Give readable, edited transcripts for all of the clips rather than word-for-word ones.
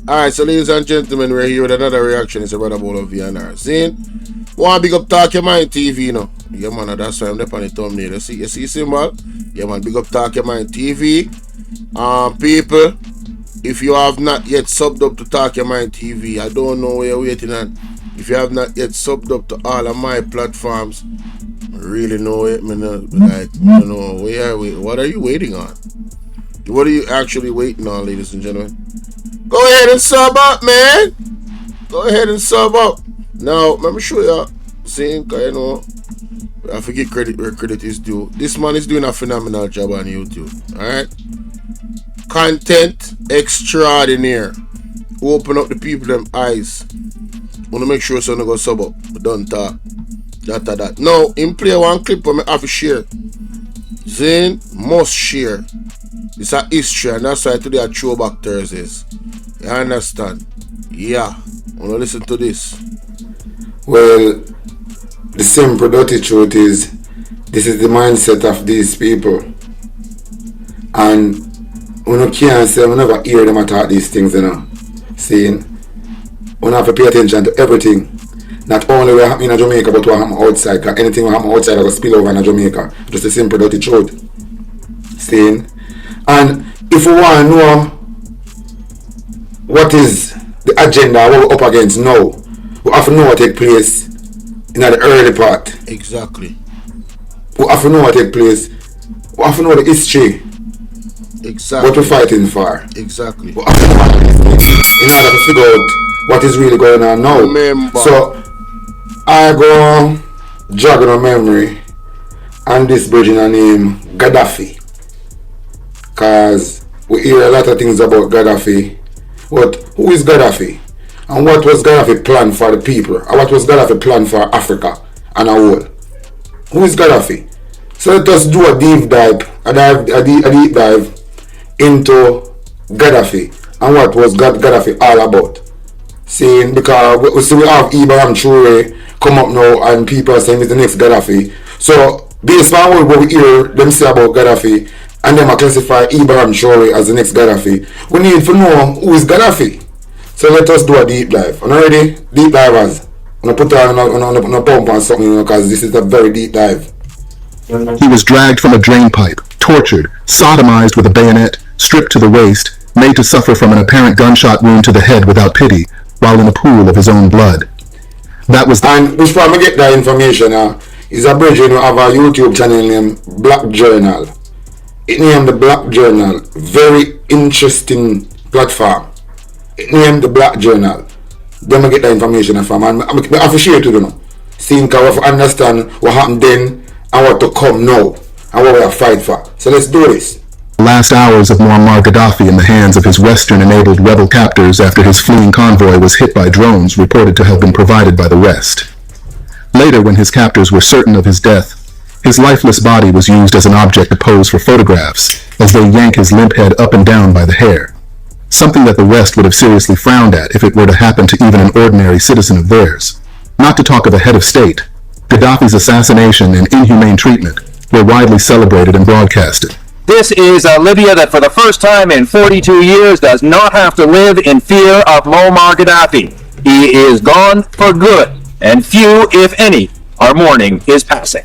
Alright, so ladies and gentlemen, we're here with another reaction. It's a brother Bolo V&R. See? Want big up Talk Your Mind TV, you know? Yeah, man, that's why I'm up on the thumbnail. You see symbol? Yeah, man, big up Talk Your Mind TV. People, if you have not yet subbed up to Talk Your Mind TV, I don't know where you're waiting on. If you have not yet subbed up to all of my platforms, I really know it, man. Like, I don't know, what are you waiting on? What are you actually waiting on, ladies and gentlemen? Go ahead and sub up, man. Go ahead and sub up. Now, let me show you. See, you know, I forget credit where credit is due. This man is doing a phenomenal job on YouTube. Alright? Content extraordinaire. Open up the people them eyes. Wanna make sure so no go sub up. But don't talk. That. Now, him play one clip for me have to share. Zane must share. It's a history, and that's why today I Throwback Thursdays. You understand? Yeah. Wanna listen to this? Well, the simple dirty truth is, this is the mindset of these people. And we no can't say we never hear them attack these things, you know. Saying we have to pay attention to everything. Not only what happen in Jamaica, but what happen outside. Because anything what happen outside will spill over in Jamaica. Just the simple dirty truth. Saying. And if we want to know what is the agenda, what we're up against now, we have to know what take place in the early part. Exactly. We have to know what take place. We have to know the history. Exactly. What we're fighting for. Exactly. We have to know in order to figure out what is really going on now. Remember. So I go jog on memory and this bridge in a name Gaddafi. Cause we hear a lot of things about Gaddafi. But who is Gaddafi? And what was Gaddafi plan for the people? And what was Gaddafi plan for Africa and a whole? Who is Gaddafi? So let us do a deep dive, a deep dive into Gaddafi and what was Gaddafi all about. Saying because we have Ibrahim Traore come up now and people are saying he's the next Gaddafi. So based on what we hear them say about Gaddafi and them classify Ibrahim Traore as the next Gaddafi, we need to know who is Gaddafi. So let us do a deep dive. Are you ready? Deep divers. I'm going to put on a pump on something because this is a very deep dive. He was dragged from a drain pipe, tortured, sodomized with a bayonet, stripped to the waist, made to suffer from an apparent gunshot wound to the head without pity, while in a pool of his own blood. That was and before I get that information, is a bridge, you know, have a YouTube channel named Black Journal. It named the Black Journal. Very interesting platform. It named the Black Journal. Then I get that information from, and I have to share it to them. Seeing how I understand what happened then and what to come now and what we are fighting for. So let's do this. Last hours of Muammar Gaddafi in the hands of his Western-enabled rebel captors after his fleeing convoy was hit by drones reported to have been provided by the West. Later, when his captors were certain of his death, his lifeless body was used as an object to pose for photographs as they yank his limp head up and down by the hair, something that the West would have seriously frowned at if it were to happen to even an ordinary citizen of theirs. Not to talk of a head of state, Gaddafi's assassination and inhumane treatment were widely celebrated and broadcasted. This is Libya that for the first time in 42 years does not have to live in fear of Muammar Gaddafi. He is gone for good, and few, if any, are mourning his passing.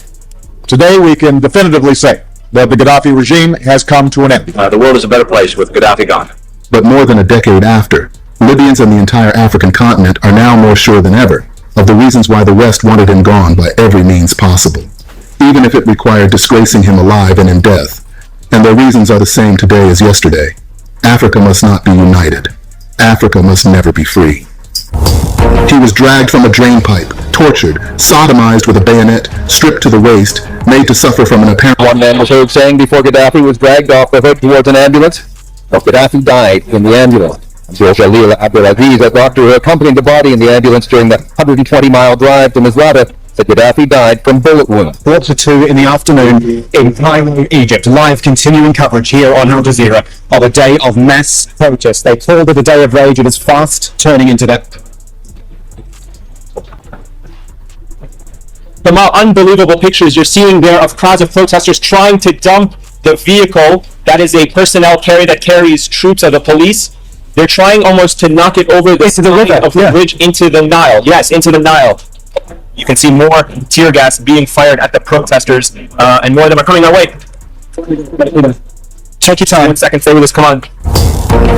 Today we can definitively say that the Gaddafi regime has come to an end. The world is a better place with Gaddafi gone. But more than a decade after, Libyans and the entire African continent are now more sure than ever of the reasons why the West wanted him gone by every means possible, even if it required disgracing him alive and in death. And their reasons are the same today as yesterday. Africa must not be united. Africa must never be free. He was dragged from a drain pipe, tortured, sodomized with a bayonet, stripped to the waist, made to suffer from an apparent... One man was heard saying before Gaddafi was dragged off the hood towards an ambulance, that Gaddafi died in the ambulance. Jalil Abdelaziz, a doctor who accompanied the body in the ambulance during the 120-mile drive to Misrata, said Gaddafi died from bullet wounds. 1:45 in the afternoon in Cairo, Egypt. Live continuing coverage here on Al Jazeera of a day of mass protests. They called it a day of rage. It is fast turning into that. The more unbelievable pictures you're seeing there of crowds of protesters trying to dump the vehicle that is a personnel carrier that carries troops of the police. They're trying almost to knock it over the side of the bridge into the Nile. Yes, into the Nile. You can see more tear gas being fired at the protesters, and more of them are coming our way. Take your time. 1 second, stay with us, come on.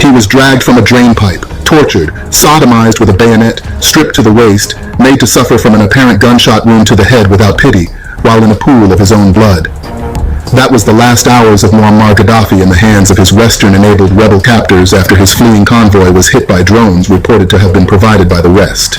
He was dragged from a drain pipe, tortured, sodomized with a bayonet, stripped to the waist, made to suffer from an apparent gunshot wound to the head without pity, while in a pool of his own blood. That was the last hours of Muammar Gaddafi in the hands of his Western-enabled rebel captors after his fleeing convoy was hit by drones reported to have been provided by the West.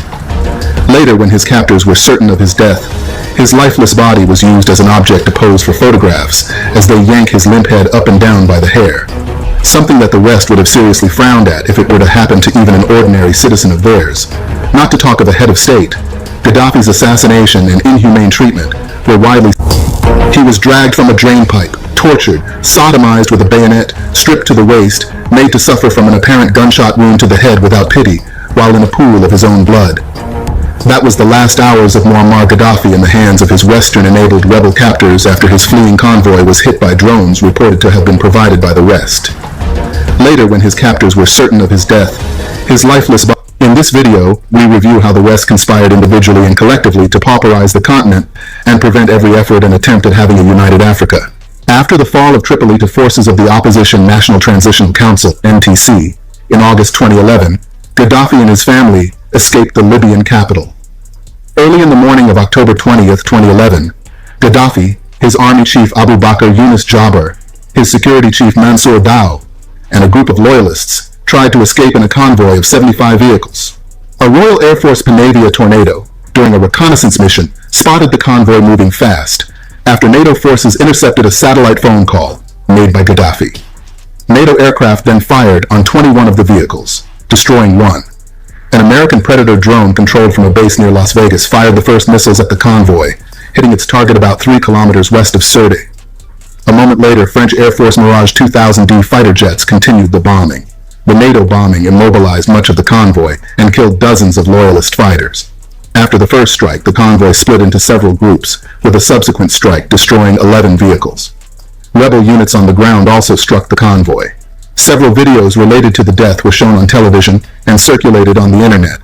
Later, when his captors were certain of his death, his lifeless body was used as an object to pose for photographs as they yank his limp head up and down by the hair, something that the West would have seriously frowned at if it were to happen to even an ordinary citizen of theirs. Not to talk of a head of state. Gaddafi's assassination and inhumane treatment were widely. He was dragged from a drain pipe, tortured, sodomized with a bayonet, stripped to the waist, made to suffer from an apparent gunshot wound to the head without pity, while in a pool of his own blood. That was the last hours of Muammar Gaddafi in the hands of his Western-enabled rebel captors after his fleeing convoy was hit by drones reported to have been provided by the West. Later, when his captors were certain of his death, his lifeless body. In this video, we review how the West conspired individually and collectively to pauperize the continent and prevent every effort and attempt at having a united Africa. After the fall of Tripoli to forces of the opposition National Transitional Council, NTC, in August 2011, Gaddafi and his family escaped the Libyan capital. Early in the morning of October 20th, 2011, Gaddafi, his army chief Abu Bakr Yunus Jabbar, his security chief Mansour Dao, and a group of loyalists tried to escape in a convoy of 75 vehicles. A Royal Air Force Panavia Tornado, during a reconnaissance mission, spotted the convoy moving fast after NATO forces intercepted a satellite phone call made by Gaddafi. NATO aircraft then fired on 21 of the vehicles, destroying one. An American Predator drone controlled from a base near Las Vegas fired the first missiles at the convoy, hitting its target about 3 kilometers west of Sirte. A moment later, French Air Force Mirage 2000D fighter jets continued the bombing. The NATO bombing immobilized much of the convoy and killed dozens of loyalist fighters. After the first strike, the convoy split into several groups, with a subsequent strike destroying 11 vehicles. Rebel units on the ground also struck the convoy. Several videos related to the death were shown on television and circulated on the internet.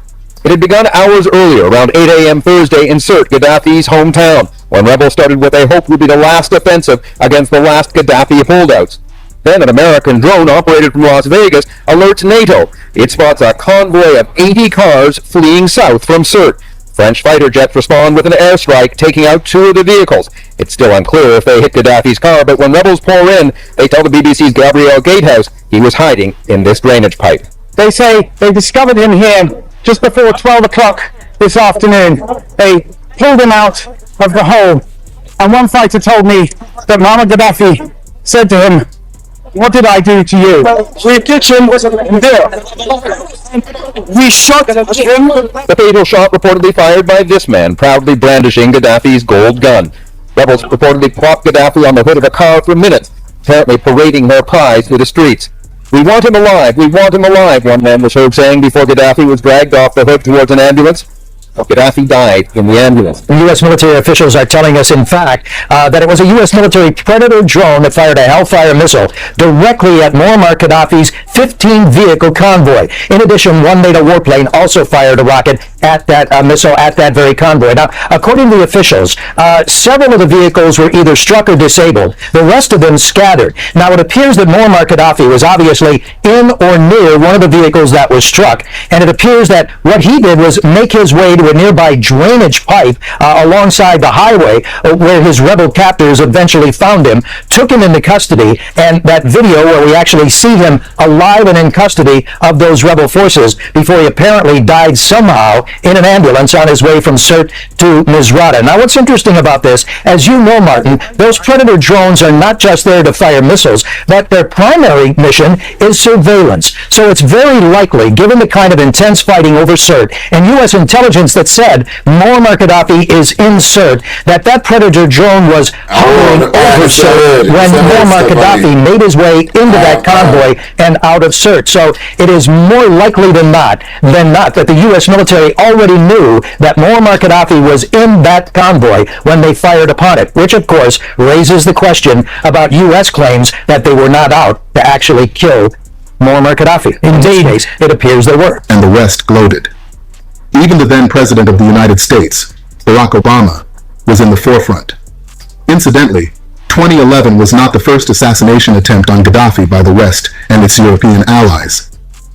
It had begun hours earlier, around 8 a.m. Thursday in Sirte, Gaddafi's hometown, when rebels started what they hoped would be the last offensive against the last Gaddafi holdouts. Then an American drone operated from Las Vegas alerts NATO. It spots a convoy of 80 cars fleeing south from Sirte. French fighter jets respond with an airstrike, taking out 2 of the vehicles. It's still unclear if they hit Gaddafi's car, but when rebels pour in, they tell the BBC's Gabriel Gatehouse he was hiding in this drainage pipe. They say they discovered him here just before 12 o'clock this afternoon. They pulled him out of the hole, and one fighter told me that Muammar Gaddafi said to him, "What did I do to you?" We did him there. We shot him. The fatal shot reportedly fired by this man, proudly brandishing Gaddafi's gold gun. Rebels reportedly propped Gaddafi on the hood of a car for minutes, apparently parading their prize through the streets. "We want him alive, we want him alive," one man was heard saying before Gaddafi was dragged off the hood towards an ambulance. Gaddafi died in the ambulance. U.S. military officials are telling us, in fact, that it was a U.S. military Predator drone that fired a Hellfire missile directly at Muammar Gaddafi's 15-vehicle convoy. In addition, one NATO warplane also fired a rocket at that missile at that very convoy. Now, according to the officials, several of the vehicles were either struck or disabled. The rest of them scattered. Now, it appears that Muammar Gaddafi was obviously in or near one of the vehicles that was struck, and it appears that what he did was make his way to a nearby drainage pipe alongside the highway where his rebel captors eventually found him, took him into custody, and that video where we actually see him alive and in custody of those rebel forces before he apparently died somehow in an ambulance on his way from Sirte to Misrata. Now, what's interesting about this, as you know, Martin, those Predator drones are not just there to fire missiles, but their primary mission is surveillance. So it's very likely, given the kind of intense fighting over Sirte and U.S. intelligence that said Muammar Gaddafi is in Sirte, that Predator drone was hovering over Sirte when Muammar Gaddafi made his way into that convoy and out of Sirte. So it is more likely than not that the U.S. military already knew that Muammar Gaddafi was in that convoy when they fired upon it, which of course raises the question about U.S. claims that they were not out to actually kill Muammar Gaddafi. Indeed, it appears they were. And the West gloated. Even the then President of the United States, Barack Obama, was in the forefront. Incidentally, 2011 was not the first assassination attempt on Gaddafi by the West and its European allies.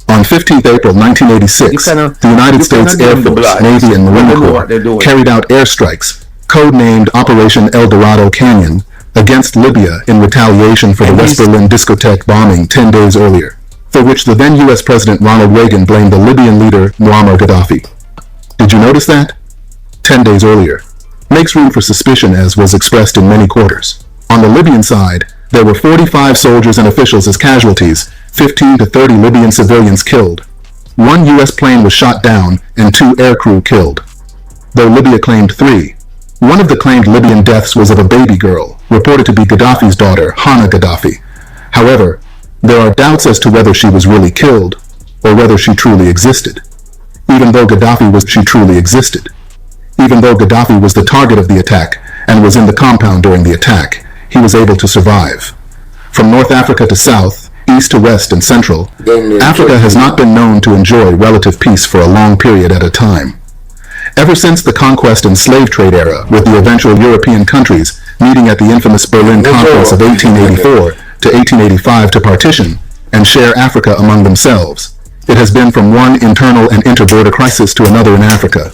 On 15th April 1986, the United States Air Force, Navy, and Marine Corps carried out airstrikes, codenamed Operation El Dorado Canyon, against Libya in retaliation for the West Berlin discotheque bombing 10 days earlier, for which the then U.S. President Ronald Reagan blamed the Libyan leader Muammar Gaddafi. Did you notice that? 10 days earlier. Makes room for suspicion, as was expressed in many quarters. On the Libyan side, there were 45 soldiers and officials as casualties, 15 to 30 Libyan civilians killed. One U.S. plane was shot down and 2 aircrew killed, though Libya claimed 3. One of the claimed Libyan deaths was of a baby girl, reported to be Gaddafi's daughter, Hana Gaddafi. However, there are doubts as to whether she was really killed or whether she truly existed. Even though Gaddafi was the target of the attack and was in the compound during the attack, he was able to survive. From North Africa to South, East to West, and Central, Africa has not been known to enjoy relative peace for a long period at a time. Ever since the conquest and slave trade era, with the eventual European countries meeting at the infamous Berlin Conference of 1884 to 1885 to partition and share Africa among themselves, it has been from one internal and interborder crisis to another in Africa,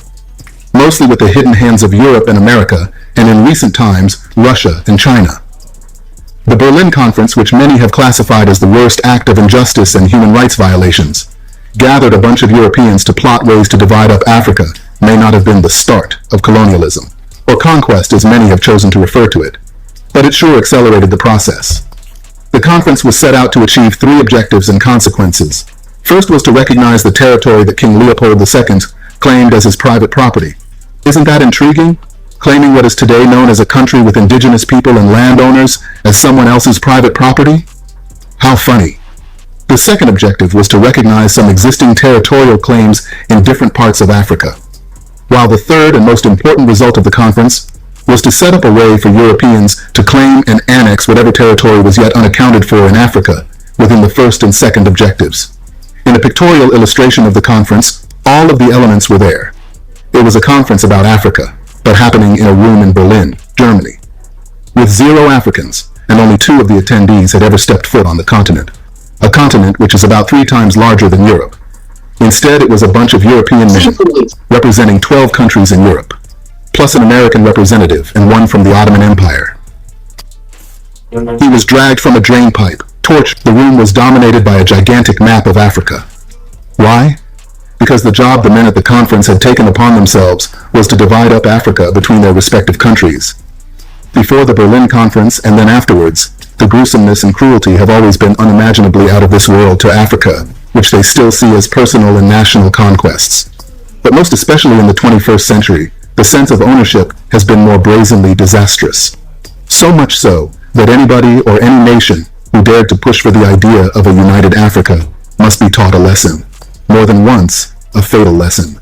mostly with the hidden hands of Europe and America, and in recent times, Russia and China. The Berlin Conference, which many have classified as the worst act of injustice and human rights violations, gathered a bunch of Europeans to plot ways to divide up Africa, may not have been the start of colonialism, or conquest as many have chosen to refer to it, but it sure accelerated the process. The conference was set out to achieve 3 objectives and consequences. First was to recognize the territory that King Leopold II claimed as his private property. Isn't that intriguing? Claiming what is today known as a country with indigenous people and landowners as someone else's private property? How funny. The second objective was to recognize some existing territorial claims in different parts of Africa, while the third and most important result of the conference was to set up a way for Europeans to claim and annex whatever territory was yet unaccounted for in Africa within the first and second objectives. In a pictorial illustration of the conference, all of the elements were there. It was a conference about Africa, but happening in a room in Berlin, Germany, with 0 Africans, and only 2 of the attendees had ever stepped foot on the continent, a continent which is about 3 times larger than Europe. Instead, it was a bunch of European men representing 12 countries in Europe, plus an American representative and one from the Ottoman Empire. He was dragged from a drain pipe, torched. The room was dominated by a gigantic map of Africa. Why? Because the job the men at the conference had taken upon themselves was to divide up Africa between their respective countries. Before the Berlin Conference and then afterwards, the gruesomeness and cruelty have always been unimaginably out of this world to Africa, which they still see as personal and national conquests. But most especially in the 21st century, the sense of ownership has been more brazenly disastrous. So much so that anybody or any nation who dared to push for the idea of a united Africa must be taught a lesson. More than once, a fatal lesson.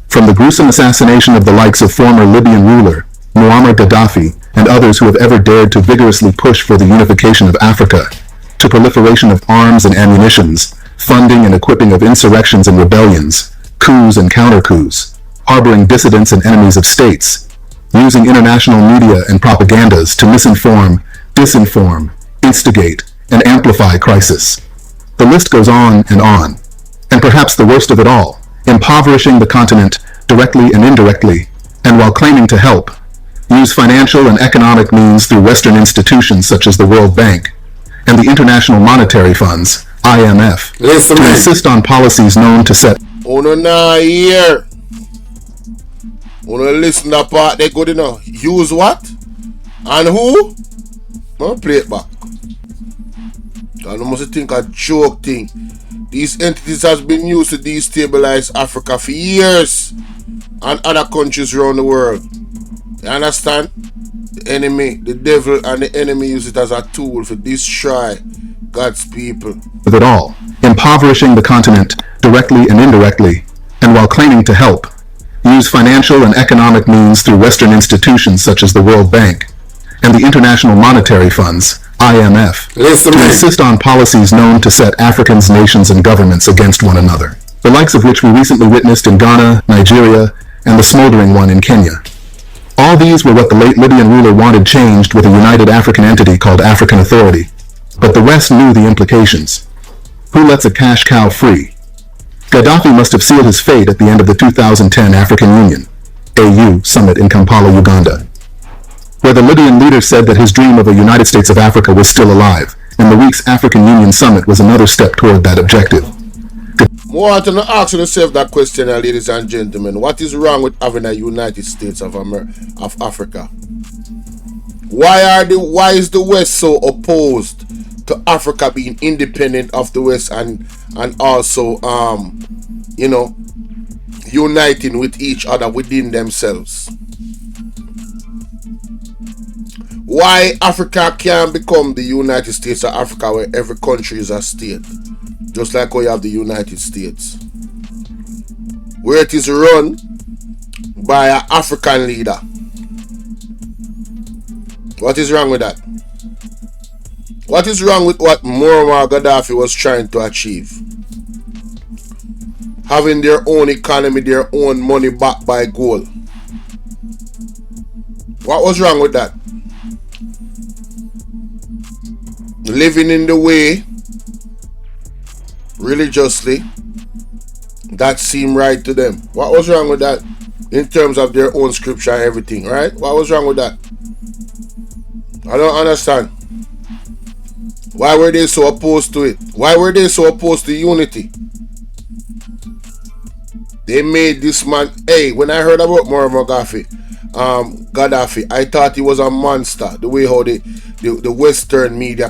From the gruesome assassination of the likes of former Libyan ruler Muammar Gaddafi and others who have ever dared to vigorously push for the unification of Africa, to proliferation of arms and ammunitions, funding and equipping of insurrections and rebellions, coups and counter-coups, harboring dissidents and enemies of states, using international media and propagandas to misinform, disinform, instigate, and amplify crisis. The list goes on. And perhaps the worst of it all, impoverishing the continent directly and indirectly, and while claiming to help, use financial and economic means through Western institutions such as the World Bank and the International Monetary Funds, IMF, to insist on policies known to set. Uno na here. Uno listen that part, they good enough. Use what? And who? No, play it back. I must think a joke thing. These entities has been used to destabilize Africa for years and other countries around the world. You understand? The enemy, the devil and the enemy use it as a tool to destroy God's people. With it all, impoverishing the continent directly and indirectly, and while claiming to help, use financial and economic means through Western institutions such as the World Bank and the International Monetary Funds, IMF, Listen, to man. insist on policies known to set Africans, nations, and governments against one another, the likes of which we recently witnessed in Ghana, Nigeria, and the smoldering one in Kenya. All these were what the late Libyan ruler wanted changed with a united African entity called African Authority. But the West knew the implications. Who lets a cash cow free? Gaddafi must have sealed his fate at the end of the 2010 African Union, AU, summit in Kampala, Uganda, where the Libyan leader said that his dream of a United States of Africa was still alive, and the week's African Union summit was another step toward that objective. I want to ask yourself that question, ladies and gentlemen. What is wrong with having a United States of Africa? Why is the West so opposed to Africa being independent of the West and also uniting with each other within themselves? Why Africa can't become the United States of Africa, where every country is a state, just like how you have the United States, where it is run by an African leader? What is wrong with that? What is wrong with what Muammar Gaddafi was trying to achieve? Having their own economy, their own money backed by gold. What was wrong with that? Living in the way, religiously, that seemed right to them. What was wrong with that? In terms of their own scripture and everything, right? What was wrong with that? I don't understand. Why were they so opposed to it? Why were they so opposed to unity? They made this man... Hey, when I heard about Muammar Gaddafi, I thought he was a monster. The way how the Western media,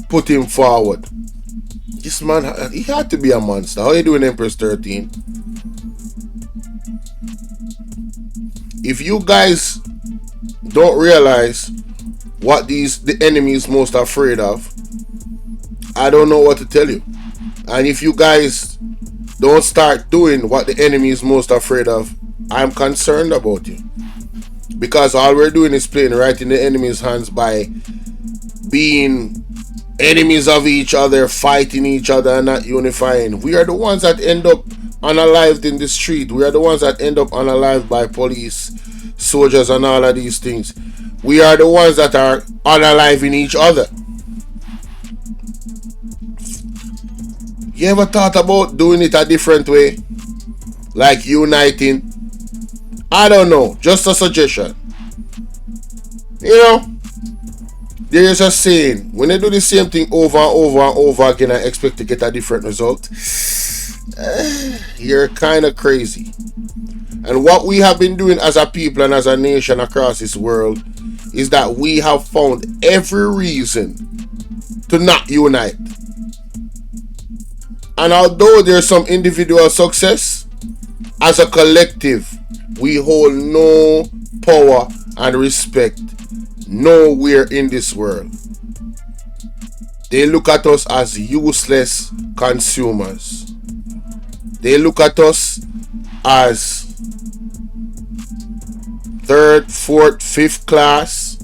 put him forward. This man, he had to be a monster. How you doing, Empress 13? If you guys don't realize what the enemy is most afraid of, I don't know what to tell you. And if you guys don't start doing what the enemy is most afraid of, I'm concerned about you. Because all we're doing is playing right in the enemy's hands by being enemies of each other, fighting each other and not unifying. We are the ones that end up unalived in the street. We are the ones that end up unalived by police, soldiers and all of these things. We are the ones that are unaliving each other. You ever thought about doing it a different way? Like uniting? I don't know. Just a suggestion. There is a saying, when they do the same thing over and over and over again and expect to get a different result, you're kind of crazy. And what we have been doing as a people and as a nation across this world is that we have found every reason to not unite. And although there's some individual success, as a collective, we hold no power and respect nowhere in this world. They look at us as useless consumers. They look at us as third, fourth, fifth class.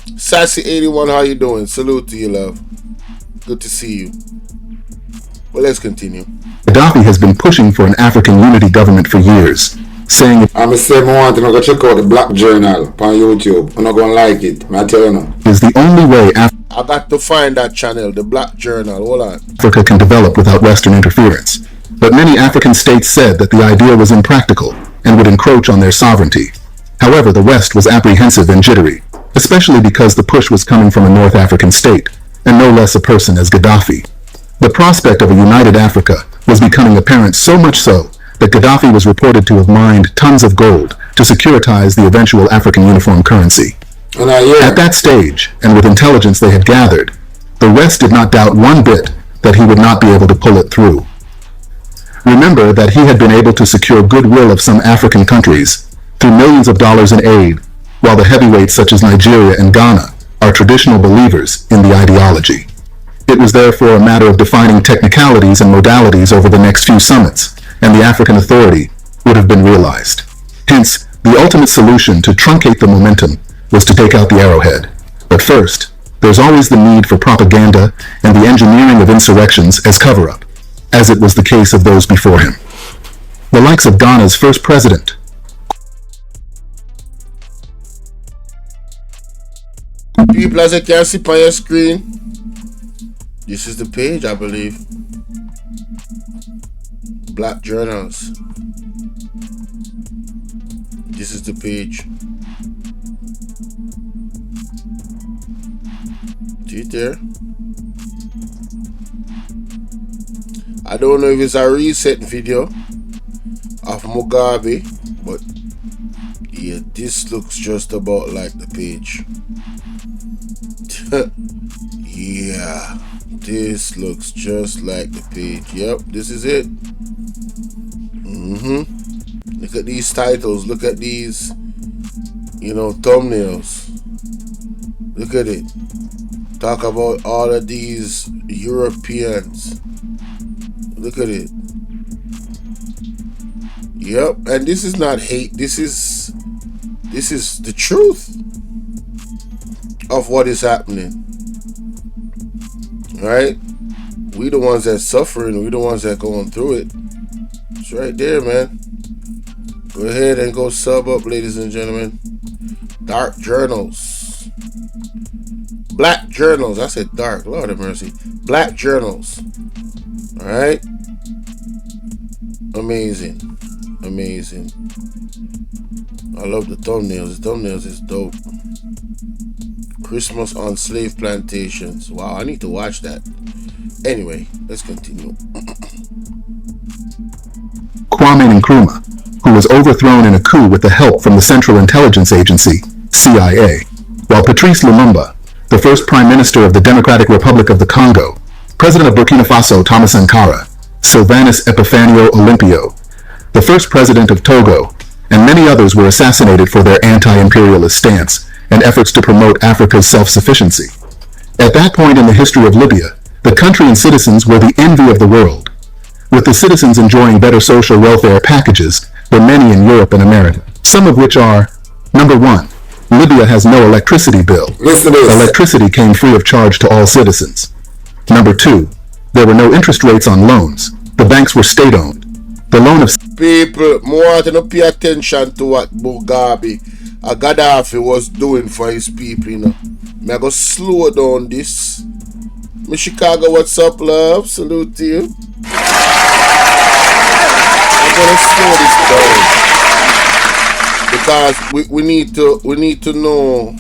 Sassy81, how you doing? Salute to you, love. Good to see you. Well, let's continue. Gaddafi has been pushing for an African unity government for years, saying I'm saying I want to go check out the Black Journal on YouTube. I'm not going to like it. I tell you now. is the only way I got to find that channel, the Black Journal. Hold on. Africa can develop without Western interference. But many African states said that the idea was impractical and would encroach on their sovereignty. However, the West was apprehensive and jittery, especially because the push was coming from a North African state, and no less a person as Gaddafi. The prospect of a united Africa was becoming apparent, so much so that Gaddafi was reported to have mined tons of gold to securitize the eventual African uniform currency. At that stage, and with intelligence they had gathered, the West did not doubt one bit that he would not be able to pull it through. Remember that he had been able to secure goodwill of some African countries through millions of dollars in aid, while the heavyweights such as Nigeria and Ghana are traditional believers in the ideology. It was therefore a matter of defining technicalities and modalities over the next few summits, and the African Authority would have been realized. Hence, the ultimate solution to truncate the momentum was to take out the arrowhead. But first, there's always the need for propaganda and the engineering of insurrections as cover-up, as it was the case of those before him. The likes of Ghana's first president, people, as you can see on your screen, this is the page, I believe. Black Journals. This is the page. See it there? I don't know if it's a recent video of Mugabe, but yeah, this looks just about like the page. Yeah, this looks just like the page. Yep, this is it. Look at these titles. Look at these, thumbnails. Look at it. Talk about all of these Europeans. Look at it. Yep, and this is not hate. This is the truth of what is happening. Right? We the ones that's suffering. We the ones that going through it. It's right there, man. Go ahead and go sub up, ladies and gentlemen. Dark Journals. Black Journals. I said dark. Lord have mercy. Black Journals. Alright? Amazing. Amazing. I love the thumbnails. The thumbnails is dope. Christmas on slave plantations. Wow, I need to watch that. Anyway, let's continue. Kwame Nkrumah, who was overthrown in a coup with the help from the Central Intelligence Agency, CIA, while Patrice Lumumba, the first Prime Minister of the Democratic Republic of the Congo, President of Burkina Faso Thomas Sankara, Sylvanus Epifanio Olympio, the first President of Togo, and many others were assassinated for their anti-imperialist stance and efforts to promote Africa's self-sufficiency. At that point in the history of Libya, the country and citizens were the envy of the world, with the citizens enjoying better social welfare packages than many in Europe and America, some of which are, number 1, Libya has no electricity bill. Electricity came free of charge to all citizens. Number 2, there were no interest rates on loans. The banks were state-owned. The loan of people, more to pay attention to what Mugabe and Gaddafi was doing for his people, I go slow down this. Miss Chicago, what's up, love? Salute to you. I'm gonna slow this down because we need to know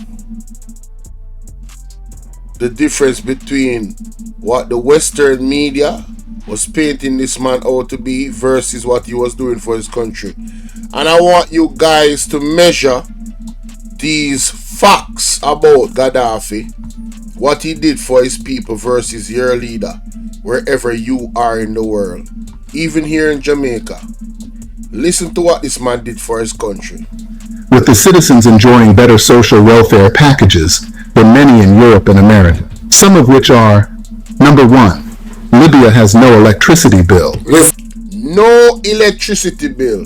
the difference between what the Western media was painting this man out to be versus what he was doing for his country. And I want you guys to measure these facts about Gaddafi, what he did for his people versus your leader, wherever you are in the world, even here in Jamaica. Listen to what this man did for his country. With the citizens enjoying better social welfare packages than many in Europe and America, some of which are, number 1, Libya has no electricity bill. No electricity bill.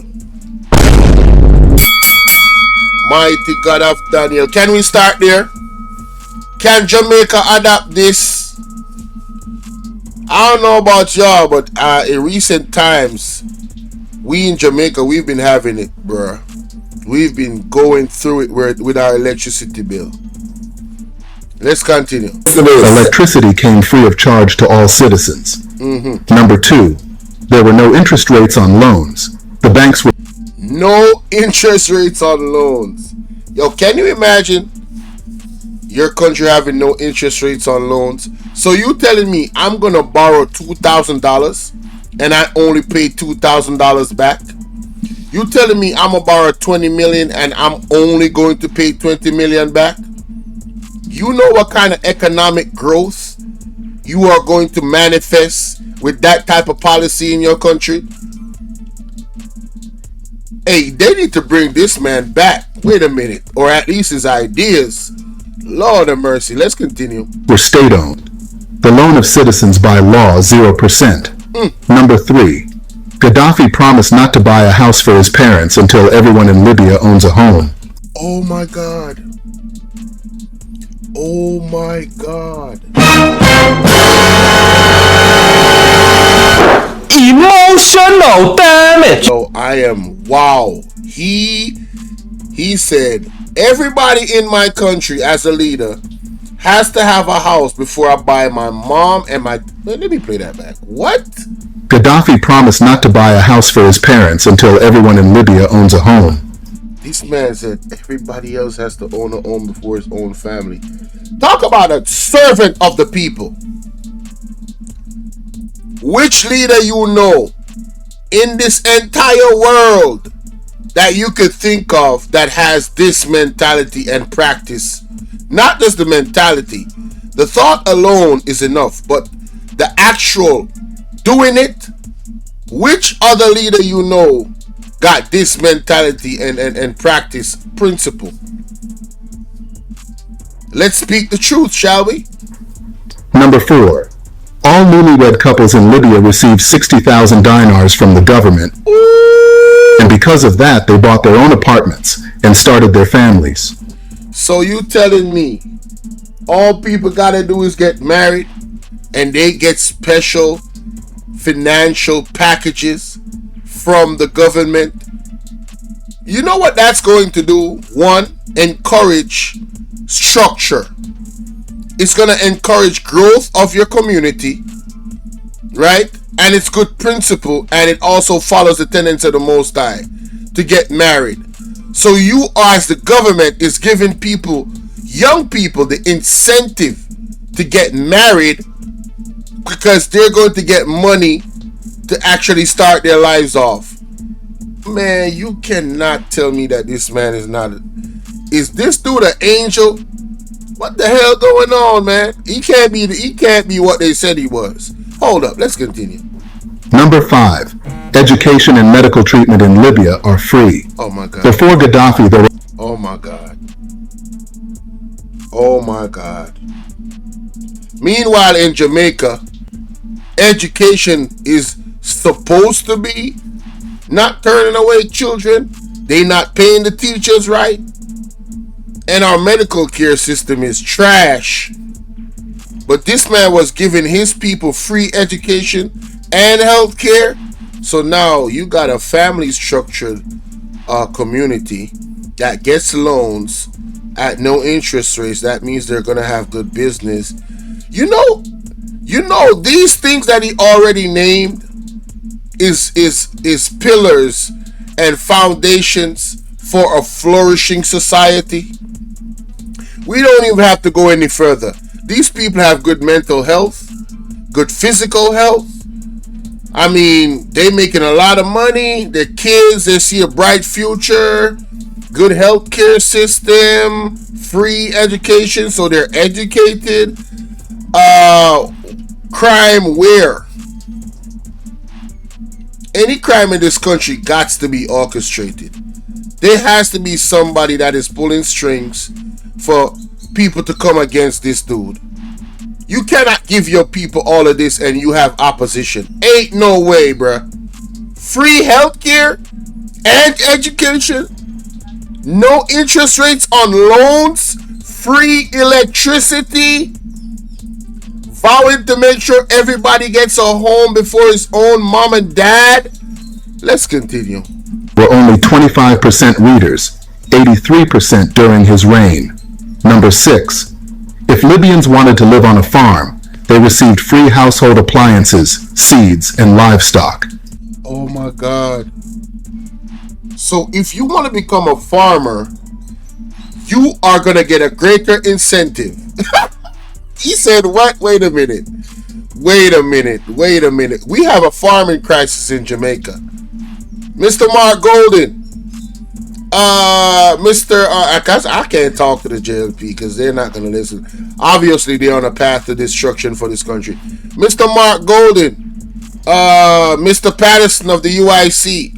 Mighty God of Daniel. Can we start there? Can Jamaica adapt this? I don't know about y'all, but in recent times, we in Jamaica, we've been having it, bruh. We've been going through it with our electricity bill. Let's continue. Electricity came free of charge to all citizens. Number 2, there were no interest rates on loans. The banks were... No interest rates on loans. Yo, can you imagine your country having no interest rates on loans? So you telling me I'm going to borrow $2,000 and I only pay $2,000 back? You telling me I'm going to borrow $20 million and I'm only going to pay $20 million back? You know what kind of economic growth you are going to manifest with that type of policy in your country? Hey, they need to bring this man back. Wait a minute. Or at least his ideas. Lord of mercy. Let's continue. Were state-owned. The loan of citizens by law, 0%. Number 3, Gaddafi promised not to buy a house for his parents until everyone in Libya owns a home. Oh my God. Oh my God. Emotional damage. So I am, wow. He said, everybody in my country as a leader has to have a house before I buy my mom and my... Let me play that back. What? Gaddafi promised not to buy a house for his parents until everyone in Libya owns a home. This man said everybody else has to own a home before his own family. Talk about a servant of the people. Which leader you know in this entire world that you could think of that has this mentality and practice? Not just the mentality. The thought alone is enough, but the actual doing it. Which other leader you know got this mentality and practice principle? Let's speak the truth, shall we? Number 4. All newlywed couples in Libya received 60,000 dinars from the government. Ooh. And because of that, they bought their own apartments and started their families. So you telling me all people gotta do is get married and they get special financial packages from the government? You know what that's going to do? One, encourage structure. It's going to encourage growth of your community, right? And it's good principle, and it also follows the tenets of the Most High to get married. So you, as the government, is giving people, young people, the incentive to get married because they're going to get money to actually start their lives off. Man, you cannot tell me that this man is not... Is this dude an angel? What the hell going on, man? He can't be what they said he was. Hold up, let's continue. Number 5. Education and medical treatment in Libya are free. Oh my God. Before Gaddafi, there were... Oh my God. Oh my God. Meanwhile, in Jamaica, education is supposed to be not turning away children. They not paying the teachers right. And our medical care system is trash. But this man was giving his people free education and health care. So now you got a family structured community that gets loans at no interest rates. That means they're going to have good business. You know, these things that he already named is pillars and foundations for a flourishing society. We don't even have to go any further. These people have good mental health, good physical health. I mean, they making a lot of money. Their kids, they see a bright future, good healthcare system, free education, so they're educated. Crime where? Any crime in this country got to be orchestrated. There has to be somebody that is pulling strings for people to come against this dude. You cannot give your people all of this and you have opposition. Ain't no way, bruh. Free healthcare and education. No interest rates on loans. Free electricity. Vowing to make sure everybody gets a home before his own mom and dad. Let's continue. Were only 25% readers, 83% during his reign. Number 6. If Libyans wanted to live on a farm, they received free household appliances, seeds, and livestock. Oh my God. So if you want to become a farmer, you are going to get a greater incentive. He said, what? Wait a minute. We have a farming crisis in Jamaica. Mr. Mark Golden. I can't talk to the JLP because they're not going to listen. Obviously, they're on a path to destruction for this country. Mr. Mark Golden. Mr. Patterson of the UIC.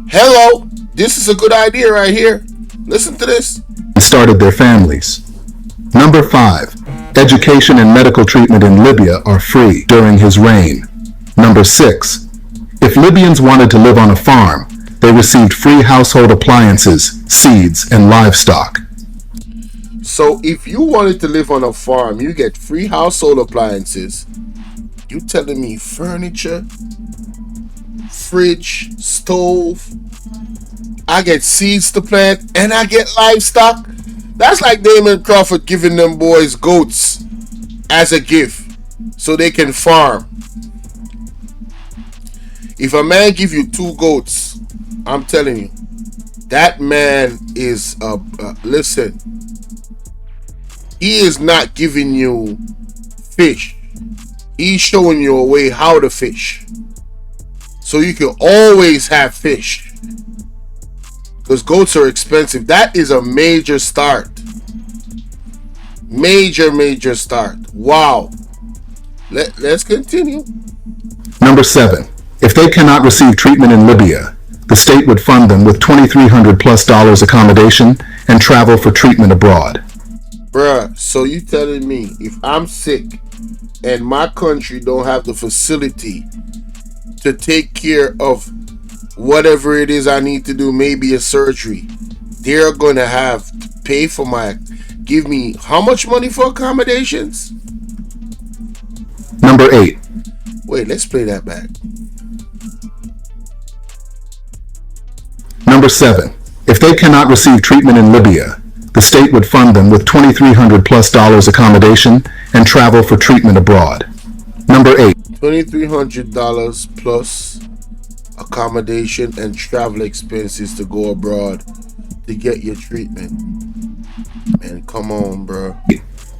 Hello. This is a good idea right here. Listen to this. Started their families. Number 5. Education and medical treatment in Libya are free during his reign. Number 6. If Libyans wanted to live on a farm, they received free household appliances, seeds, and livestock. So if you wanted to live on a farm, you get free household appliances. You telling me furniture, fridge, stove, I get seeds to plant, and I get livestock? That's like Damon Crawford giving them boys goats as a gift so they can farm. If a man give you 2 goats, I'm telling you, that man is listen, he is not giving you fish. He's showing you a way how to fish, so you can always have fish, because goats are expensive. That is a major start. Major start. Wow. Let's continue. Number 7. If they cannot receive treatment in Libya, the state would fund them with $2,300+ accommodation and travel for treatment abroad. Bruh, so you telling me if I'm sick and my country don't have the facility to take care of whatever it is I need to do, maybe a surgery, they're gonna have to pay for give me how much money for accommodations? Number 8. Wait, let's play that back. Number 7. If they cannot receive treatment in Libya, the state would fund them with $2,300+ accommodation and travel for treatment abroad. Number 8. $2,300 plus accommodation and travel expenses to go abroad to get your treatment. Man, come on, bro.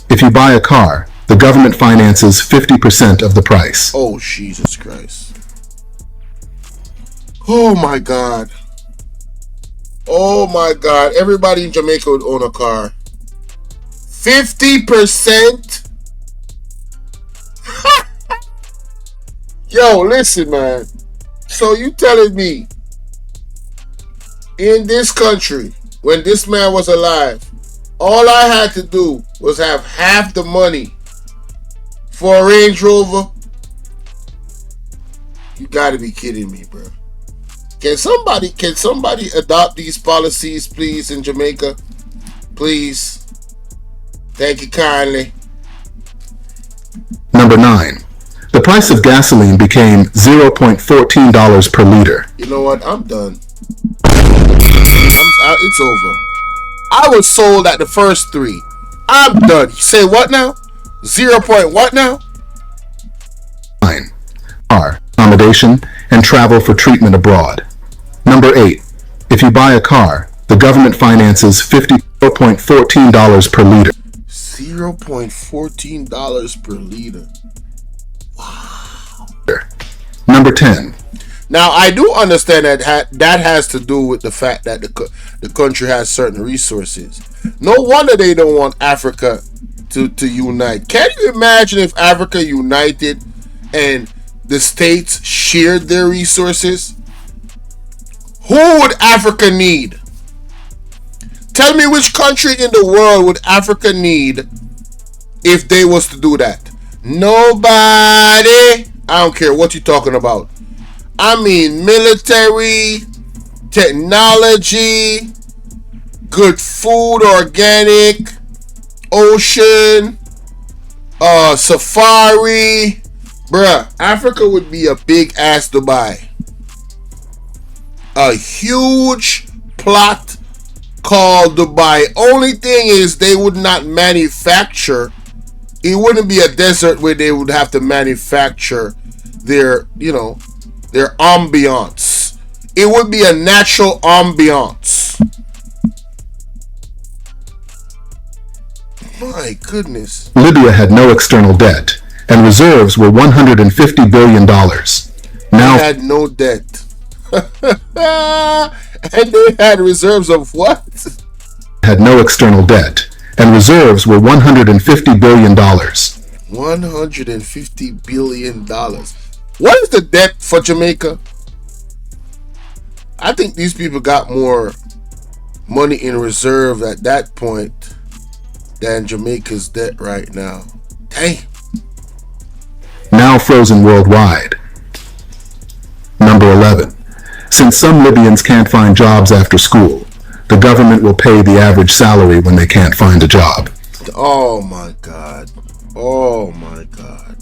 If you buy a car, the government finances 50% of the price. Oh, Jesus Christ. Oh, my God. Oh, my God. Everybody in Jamaica would own a car. 50%? Yo, listen, man. So you telling me in this country, when this man was alive, all I had to do was have half the money for a Range Rover? You gotta be kidding me, bro. Can somebody adopt these policies, please, in Jamaica? Please. Thank you kindly. Number 9. The price of gasoline became $0.14 per liter. You know what? I'm done. It's over. I was sold at the first 3. I'm done. You say what now? 0. What now? 9. Car, accommodation, and travel for treatment abroad. Number 8. If you buy a car, the government finances $0.14 per liter. $0.14 per liter. Wow. Number 10. Now, I do understand that has to do with the fact that the country has certain resources. No wonder they don't want Africa to unite. Can you imagine if Africa united and the states shared their resources? Who would Africa need? Tell me which country in the world would Africa need if they was to do that? Nobody. I don't care what you're talking about. I mean military, technology, good food, organic, ocean, safari. Bruh, Africa would be a big ass Dubai. A huge plot called Dubai. Only thing is they would not manufacture. It wouldn't be a desert where they would have to manufacture their ambiance. It would be a natural ambiance. My goodness. Libya had no external debt, and reserves were $150 billion. Now they had no debt. And they had reserves of what? Had no external debt, and reserves were $150 billion. $150 billion. What is the debt for Jamaica? I think these people got more money in reserve at that point than Jamaica's debt right now. Damn. Now frozen worldwide. Number 11. Since some Libyans can't find jobs after school, The government will pay the average salary when they can't find a job. Oh my God. Oh my God.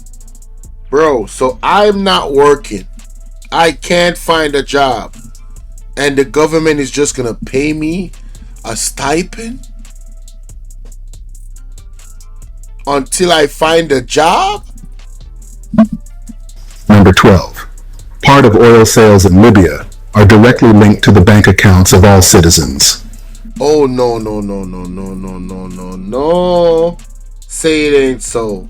Bro, so I'm not working. I can't find a job. And the government is just gonna pay me a stipend until I find a job? Number 12. Part of oil sales in Libya are directly linked to the bank accounts of all citizens. Oh, no, no, no, no, no, no, no, no, no. Say it ain't so.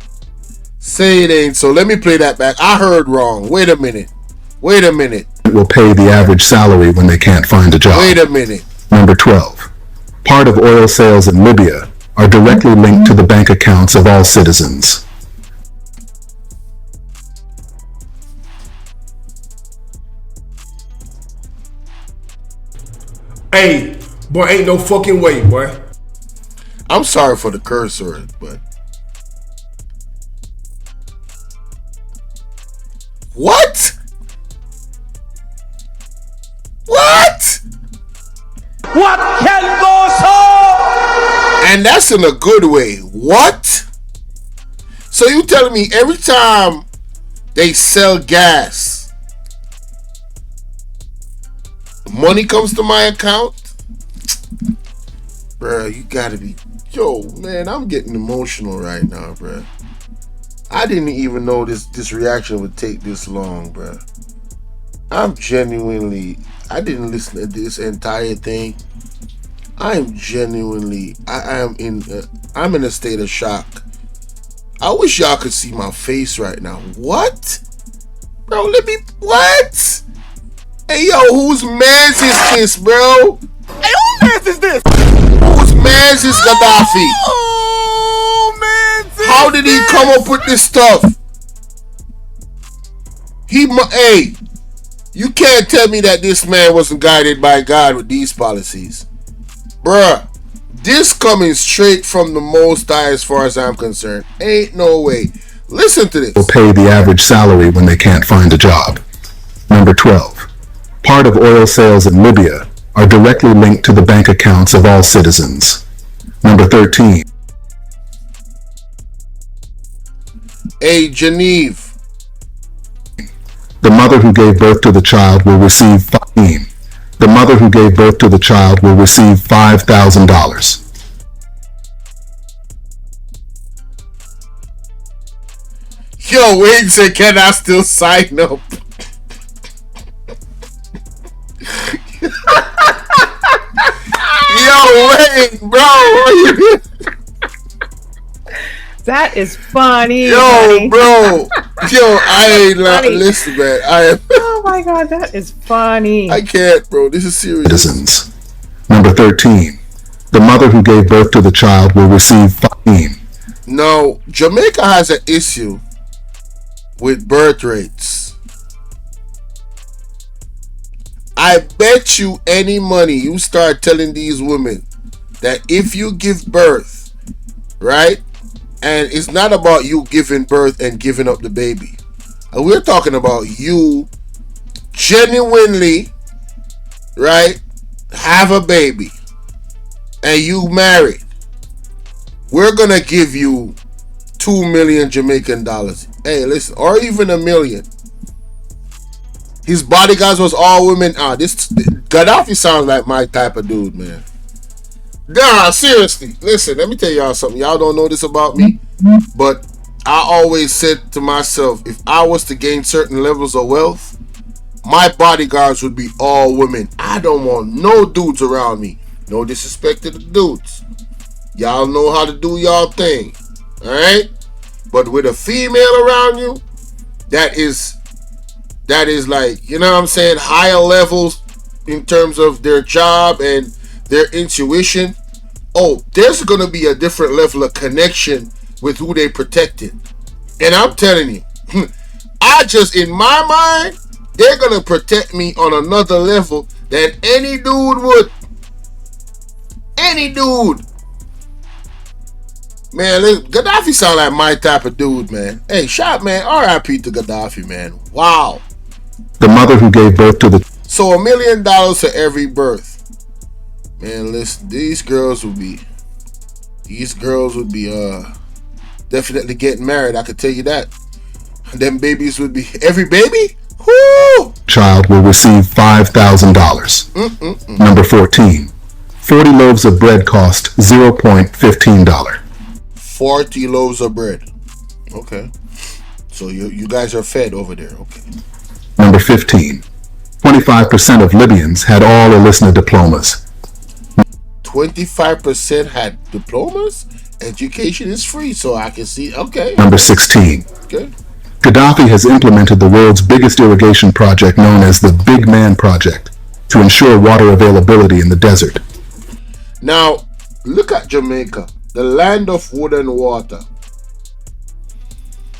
Say it ain't so. Let me play that back. I heard wrong. Wait a minute. Wait a minute. It will pay the average salary when they can't find a job. Wait a minute. Number 12. Part of oil sales in Libya are directly linked to the bank accounts of all citizens. Hey, boy, ain't no fucking way, boy. I'm sorry for the curse word, but what? What? What can goes on? And that's in a good way. What? So you telling me every time they sell gas, money comes to my account? Bruh, you gotta be... Yo, man, I'm getting emotional right now, bruh. I didn't even know this reaction would take this long, bruh. I'm genuinely... I didn't listen to this entire thing. I'm genuinely... I'm in a state of shock. I wish y'all could see my face right now. What? Bro, let me... What? Hey, yo, whose mans is this, bro? Hey, who mans is this? Whose mans is Gaddafi? Oh, man. How did he come up with this stuff? Hey, you can't tell me that this man wasn't guided by God with these policies. Bruh, this coming straight from the Most High as far as I'm concerned. Ain't no way. Listen to this. Will pay the average salary when they can't find a job. Number 12. Part of oil sales in Libya are directly linked to the bank accounts of all citizens. Number 13. Hey, Geneve. The mother who gave birth to the child will receive The mother who gave birth to the child will receive $5,000. Yo, wait a second, can I still sign up? Yo, wait, bro. That is funny. Yo, buddy. bro. Yo, I ain't like, listen, man. Oh my God, that is funny. I can't, bro. This is serious. Citizens. Number 13. The mother who gave birth to the child will receive No, Jamaica has an issue with birth rates. I bet you any money you start telling these women that if you give birth, right, and it's not about you giving birth and giving up the baby. We're talking about you genuinely, right, have a baby and you married. We're going to give you 2 million Jamaican dollars. Hey, listen, or even $1 million. His bodyguards was all women. This Gaddafi sounds like my type of dude, man. Nah, seriously. Listen, let me tell y'all something. Y'all don't know this about me, but I always said to myself, if I was to gain certain levels of wealth, my bodyguards would be all women. I don't want no dudes around me. No disrespect to the dudes. Y'all know how to do y'all thing. Alright? But with a female around you, that is like, you know what I'm saying, higher levels in terms of their job and their intuition. Oh, there's gonna be a different level of connection with who they protected. And I'm telling you, in my mind, they're gonna protect me on another level than any dude would. Any dude. Man, Gaddafi sound like my type of dude, man. Hey, shot, man. R.I.P. to Gaddafi, man. Wow. The mother who gave birth to the... So $1 million for every birth. Man, listen, these girls would be definitely getting married. I could tell you that. Them babies would be every baby. Whoo! Child will receive $5,000. Number 14. 40 loaves of bread cost $0.15. 40 loaves of bread. Okay. So you guys are fed over there. Okay. Number 15. 25% of Libyans had all a listener diplomas. 25% had diplomas. Education is free, so I can see. Okay. Number 16. Okay. Gaddafi has implemented the world's biggest irrigation project known as the Big Man Project to ensure water availability in the desert. Now, look at Jamaica, the land of wood and water.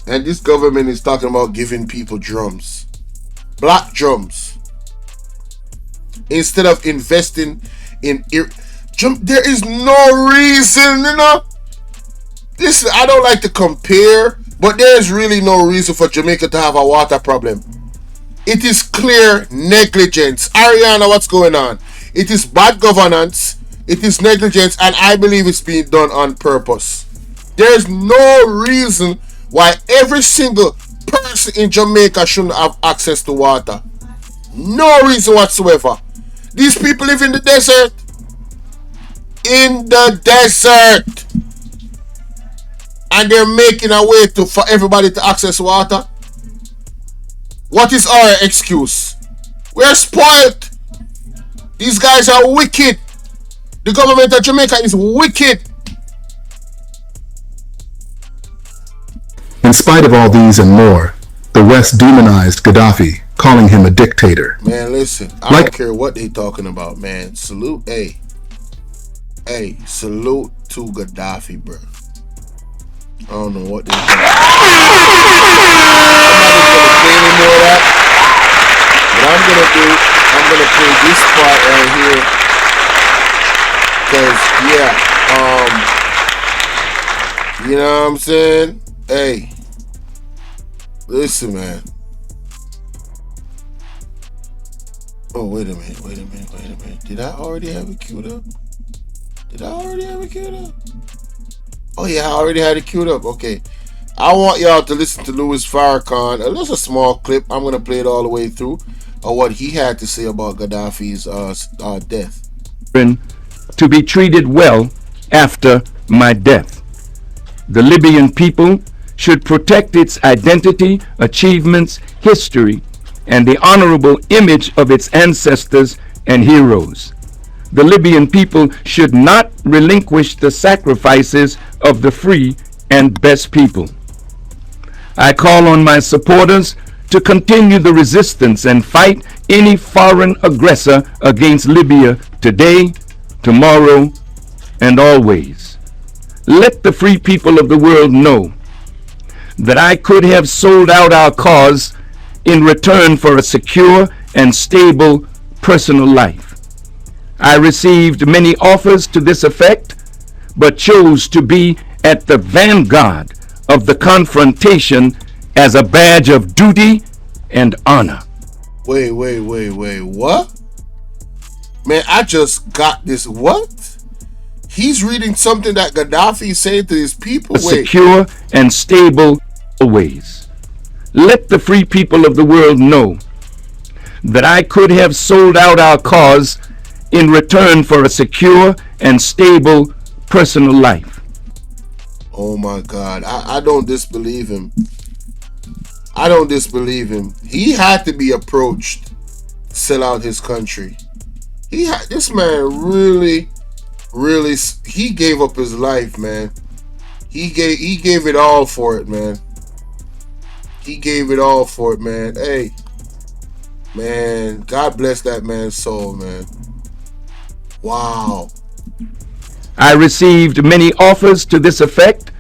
And this government is talking about giving people drums. Black drums. Instead of investing in there is no reason, you know. Listen, I don't like to compare, but there's really no reason for Jamaica to have a water problem. It is clear negligence. Ariana, what's going on? It is bad governance. It is negligence, and I believe it's being done on purpose. There's no reason why every single person in Jamaica shouldn't have access to water. No reason whatsoever. These people live in the desert. In the desert. And they're making a way for everybody to access water. What is our excuse? We're spoiled. These guys are wicked. The government of Jamaica is wicked. In spite of all these and more, the West demonized Gaddafi, calling him a dictator. Man, listen, I don't care what they talking about, man. Salute, hey, salute to Gaddafi, bro. I don't know what they're doing. I'm not gonna play any more of that. What I'm gonna play this part right here. Cause you know what I'm saying? Hey, listen, man. Oh, wait a minute. Did I already have it queued up? Oh yeah, I already had it queued up. Okay. I want y'all to listen to Louis Farrakhan. Just a small clip. I'm going to play it all the way through of what he had to say about Gaddafi's death. To be treated well after my death. The Libyan people should protect its identity, achievements, history, and the honorable image of its ancestors and heroes. The Libyan people should not relinquish the sacrifices of the free and best people. I call on my supporters to continue the resistance and fight any foreign aggressor against Libya today, tomorrow, and always. Let the free people of the world know that I could have sold out our cause in return for a secure and stable personal life. I received many offers to this effect, but chose to be at the vanguard of the confrontation as a badge of duty and honor. Wait, what? Man, I just got this. What? He's reading something that Gaddafi said to his people. Secure and stable always. Let the free people of the world know that I could have sold out our cause in return for a secure and stable personal life. Oh my God, I don't disbelieve him. He had to be approached to sell out his country. This man really, he gave up his life, man. He gave it all for it, man. Hey, man, God bless that man's soul, man. Wow. I received many offers to this effect,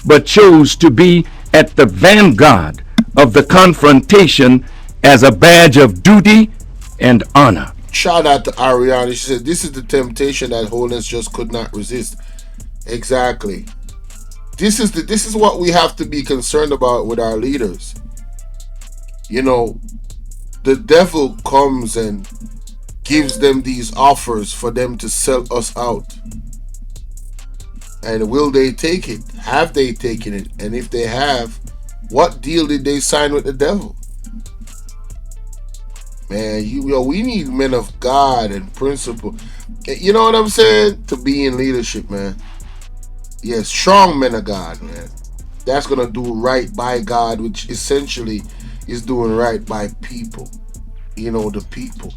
but chose to be at the vanguard of the confrontation as a badge of duty and honor. Shout out to Ariana. She said, this is the temptation that holiness just could not resist. Exactly. This is what we have to be concerned about with our leaders. You know, the devil comes and gives them these offers for them to sell us out. And will they take it? Have they taken it? And if they have, what deal did they sign with the devil? Man, we need men of God and principle. You know what I'm saying? To be in leadership, man. Yes, strong men of God, man. That's going to do right by God, which essentially is doing right by people. You know, the people.